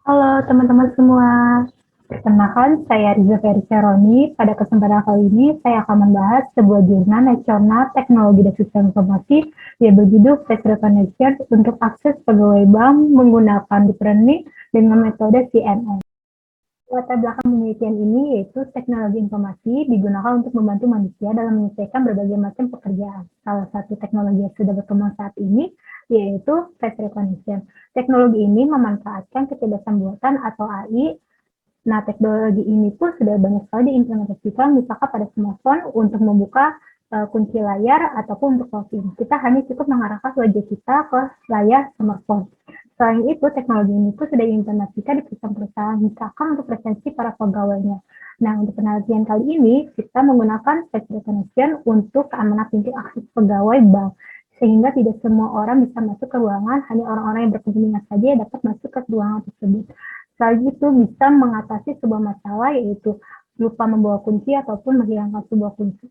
Halo teman-teman semua, perkenalkan saya Riza Ferry. Pada kesempatan kali ini saya akan membahas sebuah jurnal nasional teknologi dan sistem informasi yang berjudul Face Recognition untuk akses pegawai bank menggunakan deep learning dengan metode CNN. Latar belakang penelitian ini yaitu teknologi informasi digunakan untuk membantu manusia dalam menyelesaikan berbagai macam pekerjaan. Salah satu teknologi yang sudah berkembang saat ini yaitu face recognition. Teknologi ini memanfaatkan kecerdasan buatan atau AI. Nah, teknologi ini pun sudah banyak sekali diimplementasikan misalkan pada smartphone untuk membuka kunci layar ataupun untuk login. Kita hanya cukup mengarahkan wajah kita ke layar smartphone. Selain itu, teknologi ini pun sudah diimplementasikan di perusahaan-perusahaan, misalkan untuk presensi para pegawainya. Nah, untuk penelitian kali ini, kita menggunakan face recognition untuk keamanan pintu akses pegawai bank, sehingga tidak semua orang bisa masuk ke ruangan, hanya orang-orang yang berkepentingan saja yang dapat masuk ke ruangan tersebut. Selain itu, bisa mengatasi sebuah masalah, yaitu lupa membawa kunci ataupun menghilangkan sebuah kunci.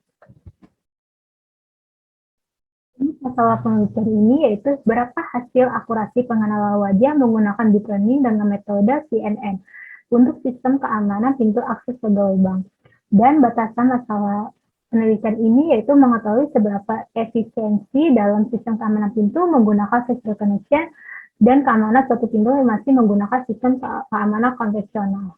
Masalah penelitian ini yaitu berapa hasil akurasi pengenalan wajah menggunakan deep learning dengan metode CNN untuk sistem keamanan pintu akses pegawai bank. Dan batasan masalah penelitian ini yaitu mengetahui seberapa efisiensi dalam sistem keamanan pintu menggunakan face recognition dan keamanan suatu pintu yang masih menggunakan sistem keamanan konvensional.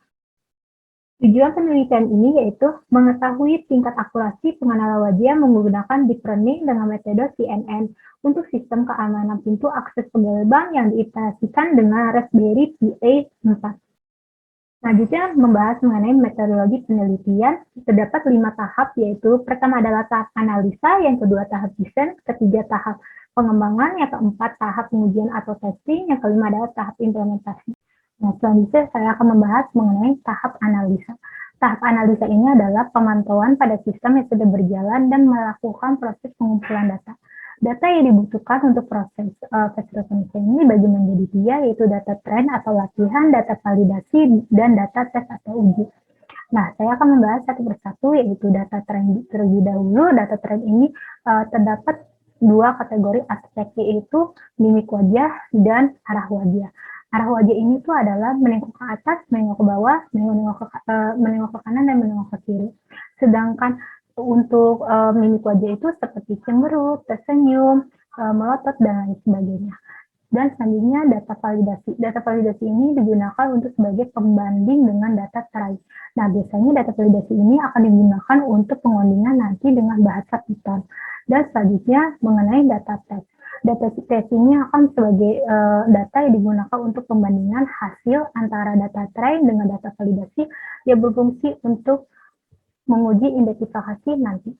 Tujuan penelitian ini yaitu mengetahui tingkat akurasi pengenalan wajah menggunakan deep learning dengan metode CNN untuk sistem keamanan pintu akses pegawai bank yang diimplementasikan dengan Raspberry Pi 4. Selanjutnya membahas mengenai metodologi penelitian, terdapat 5 tahap, yaitu pertama adalah tahap analisa, yang kedua tahap desain, ketiga tahap pengembangan, yang keempat tahap pengujian atau testing, yang kelima adalah tahap implementasi. Nah, selanjutnya saya akan membahas mengenai tahap analisa. Tahap analisa ini adalah pemantauan pada sistem yang sudah berjalan dan melakukan proses pengumpulan data. Data yang dibutuhkan untuk proses face recognition ini bagi menjadi 3, yaitu data tren atau latihan, data validasi, dan data tes atau uji. Nah, saya akan membahas satu persatu, yaitu data tren terlebih dahulu. Data tren ini terdapat 2 kategori aspek, yaitu mimik wajah dan arah wajah. Arah wajah ini tuh adalah menengok ke atas, menengok ke bawah, menengok ke kanan, dan menengok ke kiri. Sedangkan untuk mimik wajah itu seperti cemberut, tersenyum, melotot, dan lain sebagainya. Dan selanjutnya data validasi. Data validasi ini digunakan untuk sebagai pembanding dengan data try. Nah, biasanya data validasi ini akan digunakan untuk pengodingan nanti dengan bahasa Python. Dan selanjutnya mengenai data test. Data test ini akan sebagai data yang digunakan untuk pembandingan hasil antara data try dengan data validasi yang berfungsi untuk menguji identifikasi nanti.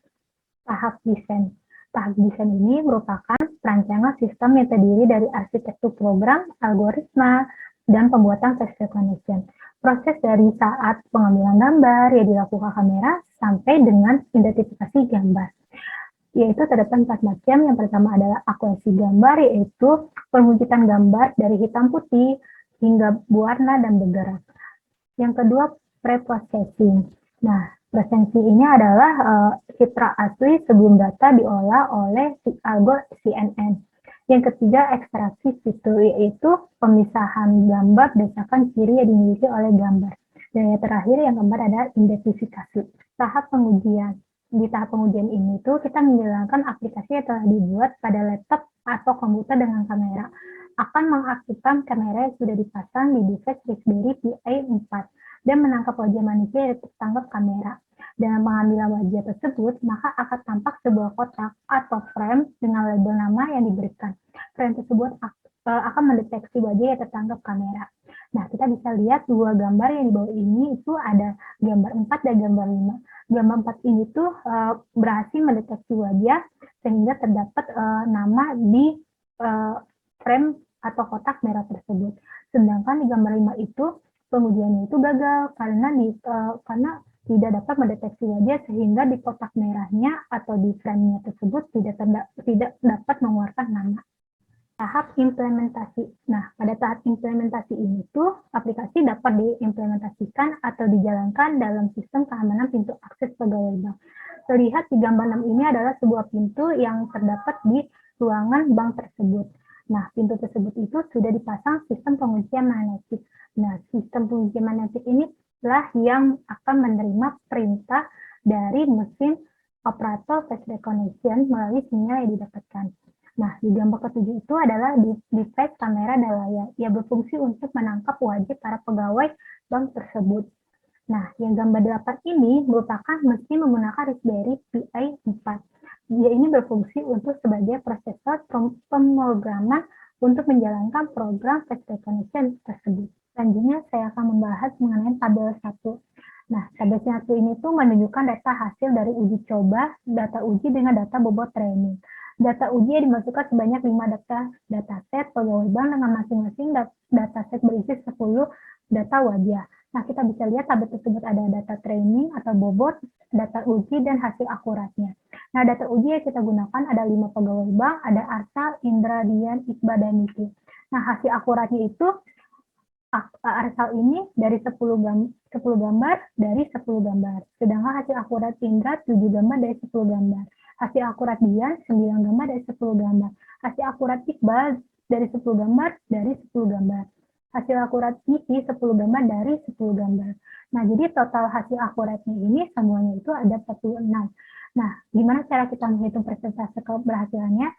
Tahap desain. Tahap desain ini merupakan perancangan sistem yang terdiri dari arsitektur program, algoritma, dan pembuatan face recognition. Proses dari saat pengambilan gambar yang dilakukan kamera sampai dengan identifikasi gambar. Yaitu terdapat 4 macam. Yang pertama adalah akurasi gambar, yaitu perwujudan gambar dari hitam putih hingga berwarna dan bergerak. Yang kedua, pre-processing. Nah, presensi ini adalah citra asli sebelum data diolah oleh algo CNN. Yang ketiga, ekstraksi fitur, yaitu pemisahan gambar berdasarkan ciri yang dimiliki oleh gambar. Dan yang terakhir, yang keempat adalah identifikasi. Tahap pengujian. Di tahap pengujian ini tuh kita menjalankan aplikasi yang telah dibuat pada laptop atau komputer dengan kamera. Akan mengaktifkan kamera yang sudah dipasang di device Raspberry Pi 4 dan menangkap wajah manusia yang tertangkap kamera. Dengan pengambilan wajah tersebut, maka akan tampak sebuah kotak atau frame dengan label nama yang diberikan. Frame tersebut akan mendeteksi wajah yang tertangkap kamera. Nah, kita bisa lihat 2 gambar yang di bawah ini itu ada gambar 4 dan gambar 5. Gambar 4 ini tuh berhasil mendeteksi wajah sehingga terdapat nama di frame atau kotak merah tersebut. Sedangkan di gambar 5 itu pengujiannya itu gagal karena tidak dapat mendeteksi wajah sehingga di kotak merahnya atau di frame-nya tersebut tidak dapat mengeluarkan nama. Tahap implementasi. Nah, pada tahap implementasi ini tuh aplikasi dapat diimplementasikan atau dijalankan dalam sistem keamanan pintu akses pegawai bank. Terlihat di gambar 6 ini adalah sebuah pintu yang terdapat di ruangan bank tersebut. Nah, pintu tersebut itu sudah dipasang sistem penguncian magnetik. Nah, sistem pengujian magnetik ini adalah yang akan menerima perintah dari mesin operator face recognition melalui sinyal yang didapatkan. Nah, di gambar ketujuh itu adalah device kamera dan layar yang berfungsi untuk menangkap wajah para pegawai bank tersebut. Nah, yang gambar 8 ini merupakan mesin menggunakan Raspberry Pi 4. Dia ini berfungsi untuk sebagai prosesor pemrograman untuk menjalankan program face recognition tersebut. Selanjutnya saya akan membahas mengenai tabel 1. Nah, tabel 1 ini tuh menunjukkan data hasil dari uji coba, data uji dengan data bobot training. Data uji yang dimasukkan sebanyak 5 dataset pegawai bank dengan masing-masing dataset berisi 10 data wajah. Nah, kita bisa lihat tabel tersebut ada data training atau bobot, data uji, dan hasil akuratnya. Nah, data uji yang kita gunakan ada 5 pegawai bank, ada Arsal, Indra, Dian, Iqbal, dan Niki. Nah, hasil akuratnya itu Arsal ini dari 10 gambar dari 10 gambar. Sedangkan hasil akurat Indra 7 gambar dari 10 gambar. Hasil akurat Dian 9 gambar dari 10 gambar. Hasil akurat Iqbal dari 10 gambar dari 10 gambar. Hasil akurat Niki 10 gambar dari 10 gambar. Nah, jadi total hasil akuratnya ini semuanya itu ada 46. Nah, gimana cara kita menghitung persentase keberhasilannya?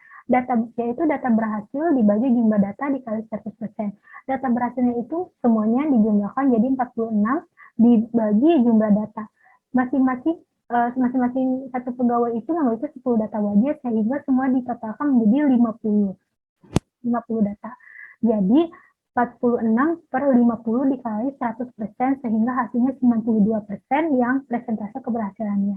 Yaitu data berhasil dibagi jumlah data dikali 100%. Data berhasilnya itu semuanya dijumlahkan jadi 46 dibagi jumlah data. Masing-masing satu pegawai itu memiliki 10 data wajah sehingga semua ditotalkan menjadi 50 data. Jadi 46 per 50 dikali 100% sehingga hasilnya 92% yang persentase keberhasilannya.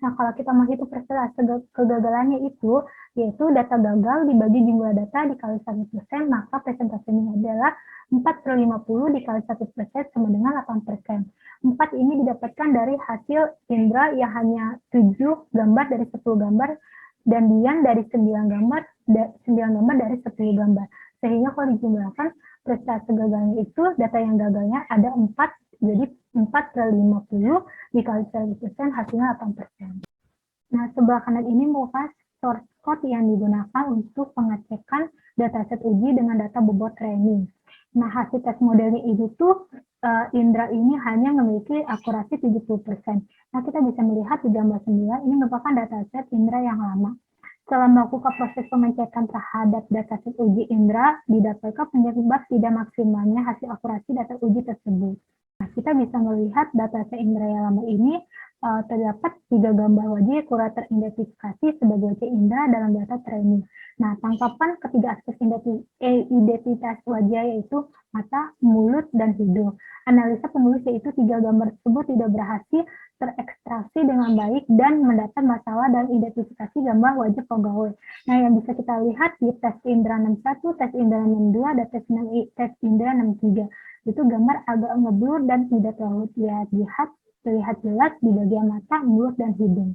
Nah, kalau kita menghitung persentase kegagalannya itu, yaitu data gagal dibagi jumlah data dikali 100%, maka persentasenya adalah 4 per 50 dikali 100% sama dengan 8%. 4 ini didapatkan dari hasil Indra yang hanya 7 gambar dari 10 gambar, dan Dian dari 9 gambar dari 10 gambar. Sehingga kalau dijumlahkan, persentase gagalnya itu, data yang gagalnya ada 4, jadi 4 per 50 dikali 100% hasilnya 8%. Nah, sebelah kanan ini merupakan source code yang digunakan untuk pengecekan dataset uji dengan data bobot training. Nah, hasil tes modelnya itu tuh Indra ini hanya memiliki akurasi 70%. Nah, kita bisa melihat di gambar 9 ini merupakan dataset Indra yang lama. Setelah melakukan proses pengecekan terhadap dataset uji Indra, didapatkan penyebab tidak maksimalnya hasil akurasi data uji tersebut. Nah, kita bisa melihat dataset Indra yang lama ini terdapat 3 gambar wajah yang kurang teridentifikasi sebagai wajah Indra dalam data training. Nah, tangkapan ketiga aspek identitas wajah yaitu mata, mulut, dan hidung. Analisa penulis yaitu 3 gambar tersebut tidak berhasil terekstraksi dengan baik dan mendapat masalah dalam identifikasi gambar wajah pegawai. Nah, yang bisa kita lihat di tes Indra 61, tes Indra 62, dan tes Indra 63. Itu gambar agak ngeblur dan tidak terlalu terlihat jelas di bagian mata, mulut, dan hidung.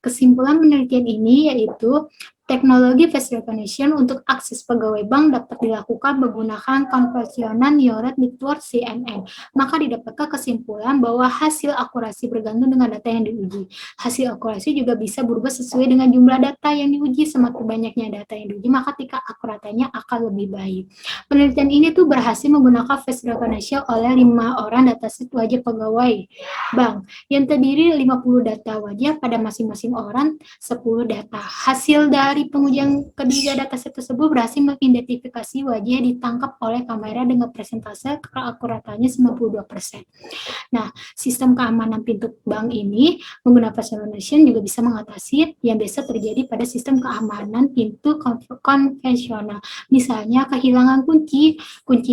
Kesimpulan penelitian ini yaitu teknologi face recognition untuk akses pegawai bank dapat dilakukan menggunakan konvensional neural network CNN. Maka didapatkan kesimpulan bahwa hasil akurasi bergantung dengan data yang diuji. Hasil akurasi juga bisa berubah sesuai dengan jumlah data yang diuji. Semakin banyaknya data yang diuji, maka tingkat akuratannya akan lebih baik. Penelitian ini tuh berhasil menggunakan face recognition oleh 5 orang dataset wajah pegawai bank yang terdiri 50 data wajah pada masing-masing orang, 10 data. Hasil dari pengujian ketiga dataset tersebut berhasil mengidentifikasi wajah yang ditangkap oleh kamera dengan persentase keakuratannya 92%. Nah, sistem keamanan pintu bank ini menggunakan face recognition juga bisa mengatasi yang biasa terjadi pada sistem keamanan pintu konvensional. Misalnya kehilangan kunci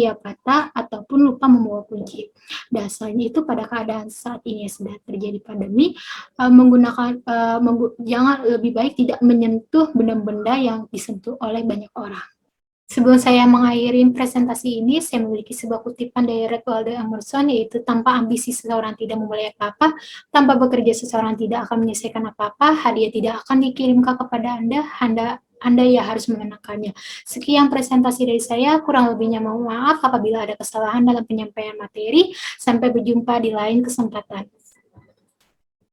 yang patah, ataupun lupa membawa kunci. Dan selain itu, pada keadaan saat ini sedang terjadi pandemi, jangan lebih baik tidak menyentuh benda-benda yang disentuh oleh banyak orang. Sebelum saya mengakhiri presentasi ini, saya memiliki sebuah kutipan dari Waldo Emerson, yaitu tanpa ambisi seseorang tidak memulai apa-apa, tanpa bekerja seseorang tidak akan menyelesaikan apa-apa, hadiah tidak akan dikirimkan kepada Anda ya harus mengenakannya. Sekian presentasi dari saya, kurang lebihnya mohon maaf apabila ada kesalahan dalam penyampaian materi. Sampai berjumpa di lain kesempatan.